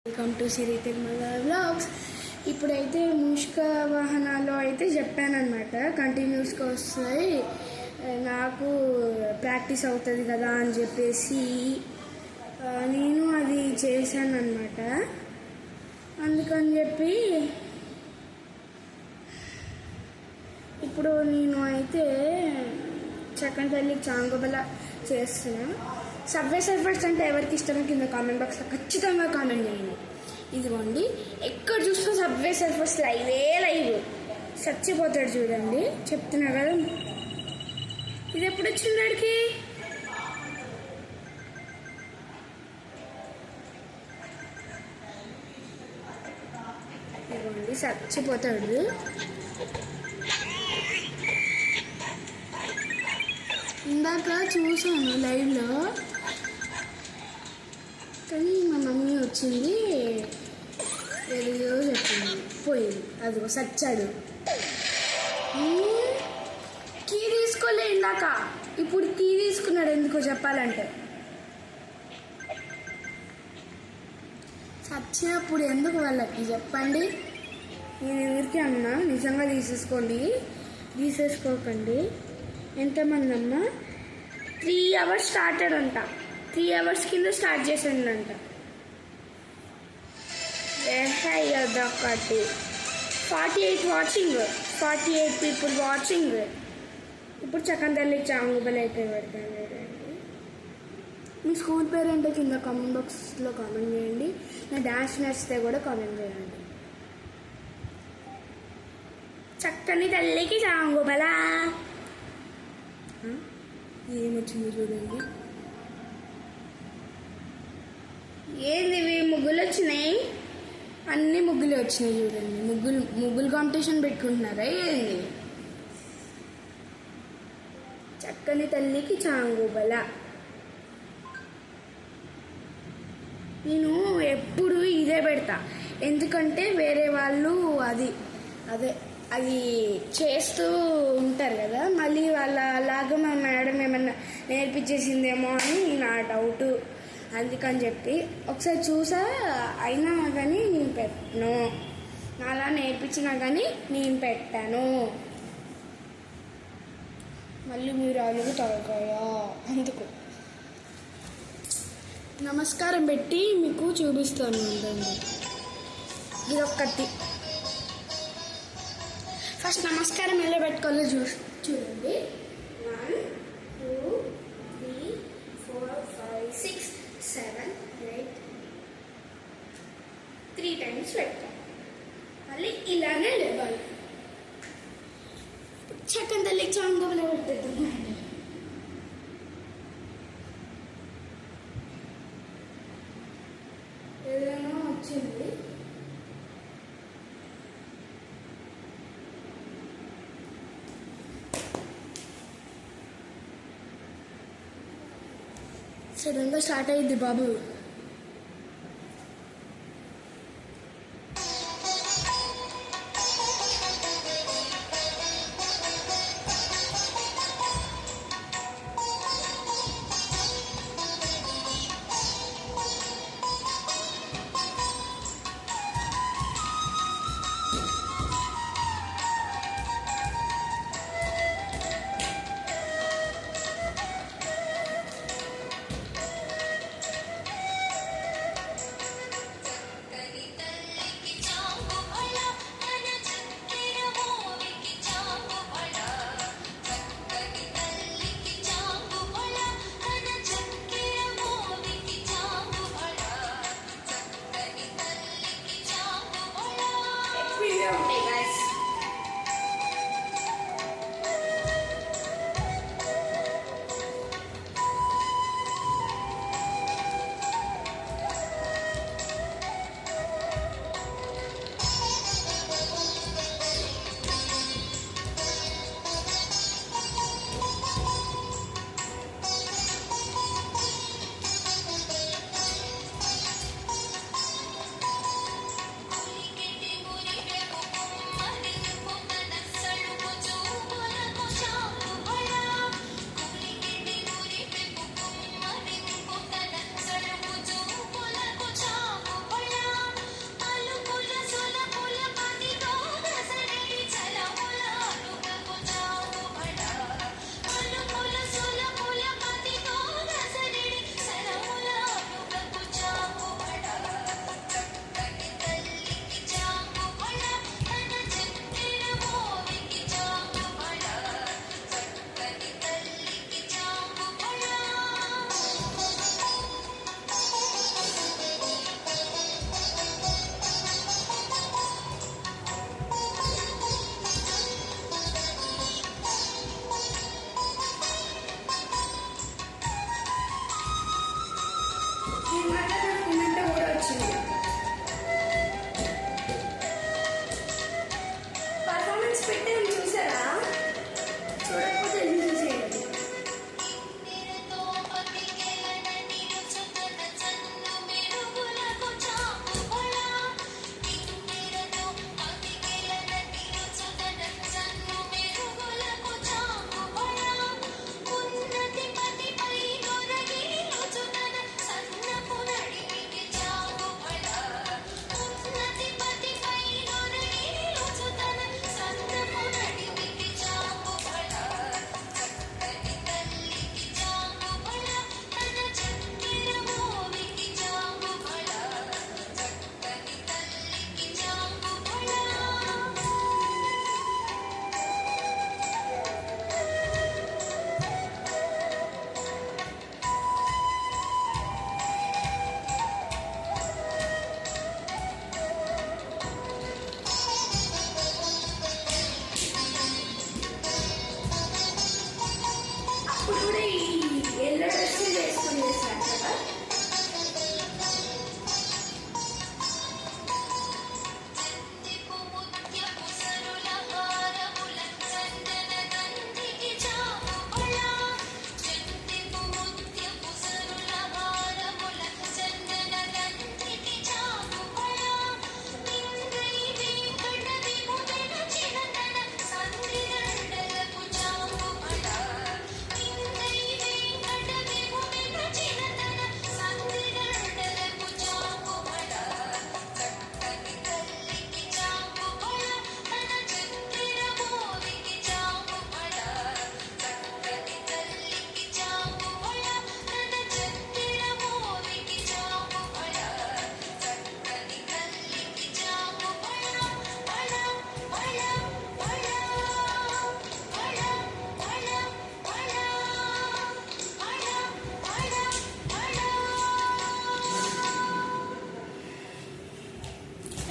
Welcome to Siri Tirumala vlogs. ఇప్పుడైతే మూషిక వాహనాల్లో అయితే చెప్పానమాట, కంటిన్యూస్గా వస్తాయి, నాకు ప్రాక్టీస్ అవుతుంది కదా అని చెప్పేసి నేను అది చేశాను అనమాట. అందుకని చెప్పి ఇప్పుడు నేను అయితే చక్కని చాంగోబల చేస్తున్నా. సబ్వే సర్ఫర్స్ అంటే ఎవరికి ఇష్టమో కింద కామెంట్ బాక్స్లో ఖచ్చితంగా కామెంట్ చేయండి. ఇదిగోండి, ఎక్కడ చూసినా సబ్వే సర్ఫర్స్ లైవ్ చచ్చిపోతాడు చూడండి. చెప్తున్నా కదా, ఇది ఎప్పుడు వచ్చింది వాడికి. ఇదిగోండి, చచ్చిపోతాడు. ఇందాక చూసాను లైవ్లో, కానీ మా మమ్మీ వచ్చింది, ఏదో చెప్పింది, పోయింది. అదిగో సచ్చాడు. కీ తీసుకోలే ఇందాక, ఇప్పుడు కీ తీసుకున్నాడు. ఎందుకో చెప్పాలంటే, చచ్చినప్పుడు ఎందుకు వాళ్ళకి చెప్పండి. నేను ఎవరికి అన్నా, నిజంగా తీసేసుకోకండి. ఎంతమంది అమ్మా, 3 hours స్టార్టెడ్ అంట, 3 hours కింద స్టార్ట్ చేసిందంట. ఒకటి 48 వాచింగ్, 48 people వాచింగ్. ఇప్పుడు చక్కని చాంగుబల్ అయితే పెడతాను. మీ స్కూల్ పేరు అంటే కింద కామెంట్ బాక్స్లో కామెంట్ చేయండి. నా డాన్స్ నచ్చితే కూడా కామెంట్ చేయండి. చక్కని తల్లికి చాంగుబలా ఏమొచ్చింది చూడండి. ఏంది ముగ్గులు వచ్చినాయి, అన్ని ముగ్గులు వచ్చినాయి చూడండి. ముగ్గులు కాంపిటీషన్ పెట్టుకుంటున్నారా ఏంది? చక్కని తల్లికి చాంగుబల. నేను ఎప్పుడు ఇదే పెడతా, ఎందుకంటే వేరే వాళ్ళు అది చేస్తూ ఉంటారు కదా, మళ్ళీ వాళ్ళలాగా మా మేడం ఏమన్నా నేర్పించేసిందేమో అని నా డౌట్. అందుకని చెప్పి ఒకసారి చూసా, అయినా కానీ నేను పెట్టను, నాలా నేర్పించినా కానీ నేను పెట్టాను. మళ్ళీ మీరు అలుగు తొలగాయా, అందుకు నమస్కారం పెట్టి మీకు చూపిస్తాను. ఉంటుంది ఇదొక్కటి. ఫస్ట్ నమస్కారం ఎలా పెట్టుకోవాలో చూడండి. 1 2 3 4 5 6 7 8 3 times పెడతాం. మళ్ళీ ఇలానే లేవాలి. చక్కని తల్లికి చాంగోబల పెట్టేద్దాం. ఏదైనా వచ్చింది. సడన్గా స్టార్ట్ అయ్యింది బాబు.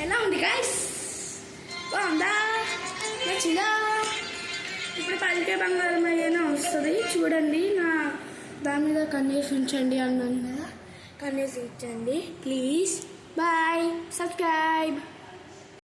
ఎలా ఉంది గైస్? బాగుందా? నచ్చిందా? ఇప్పుడు పలికే బంగారం అయ్యేనా వస్తుంది చూడండి. నా దాని మీద కన్నేసి ఉంచండి అన్నాను కదా, కన్నేసి ఉంచండి ప్లీజ్. Bye, subscribe.